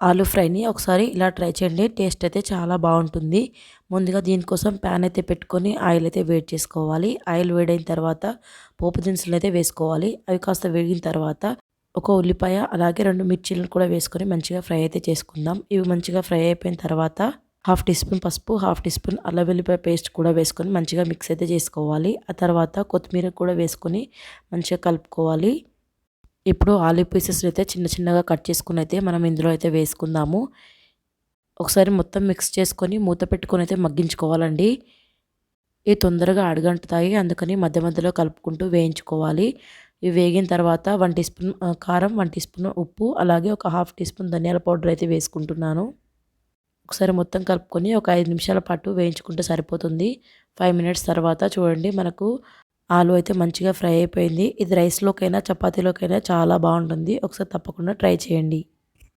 ఆలూ ఫ్రైని ఒకసారి ఇలా ట్రై చేయండి. టేస్ట్ అయితే చాలా బాగుంటుంది. ముందుగా దీనికోసం ప్యాన్ అయితే పెట్టుకొని ఆయిల్ అయితే వేడి చేసుకోవాలి. ఆయిల్ వేడైన తర్వాత పోపు దినుసులు అయితే వేసుకోవాలి. అవి కాస్త వేగిన తర్వాత ఒక ఉల్లిపాయ అలాగే 2 మిర్చీలను కూడా వేసుకొని మంచిగా ఫ్రై అయితే చేసుకుందాం. ఇవి మంచిగా ఫ్రై అయిపోయిన తర్వాత హాఫ్ టీ స్పూన్ పసుపు, హాఫ్ టీ స్పూన్ అల్లం వెల్లిపాయ పేస్ట్ కూడా వేసుకొని మంచిగా మిక్స్ అయితే చేసుకోవాలి. ఆ తర్వాత కొత్తిమీర కూడా వేసుకొని మంచిగా కలుపుకోవాలి. ఇప్పుడు ఆలూ పీసెస్ అయితే చిన్న చిన్నగా కట్ చేసుకుని అయితే మనం ఇందులో అయితే వేసుకుందాము. ఒకసారి మొత్తం మిక్స్ చేసుకొని మూత పెట్టుకొని అయితే మగ్గించుకోవాలండి. ఇవి తొందరగా అడుగంటుతాయి, అందుకని మధ్య మధ్యలో కలుపుకుంటూ వేయించుకోవాలి. ఇవి వేగిన తర్వాత 1 టీ స్పూన్ కారం, 1 టీ స్పూన్ ఉప్పు, అలాగే ఒక హాఫ్ టీ స్పూన్ ధనియాల పౌడర్ అయితే వేసుకుంటున్నాను. ఒకసారి మొత్తం కలుపుకొని ఒక 5 నిమిషాల పాటు వేయించుకుంటే సరిపోతుంది. 5 మినిట్స్ తర్వాత చూడండి, మనకు ఆలు అయితే మంచిగా ఫ్రై అయిపోయింది. ఇది రైస్లోకైనా చపాతీలోకైనా చాలా బాగుంటుంది. ఒకసారి తప్పకుండా ట్రై చేయండి.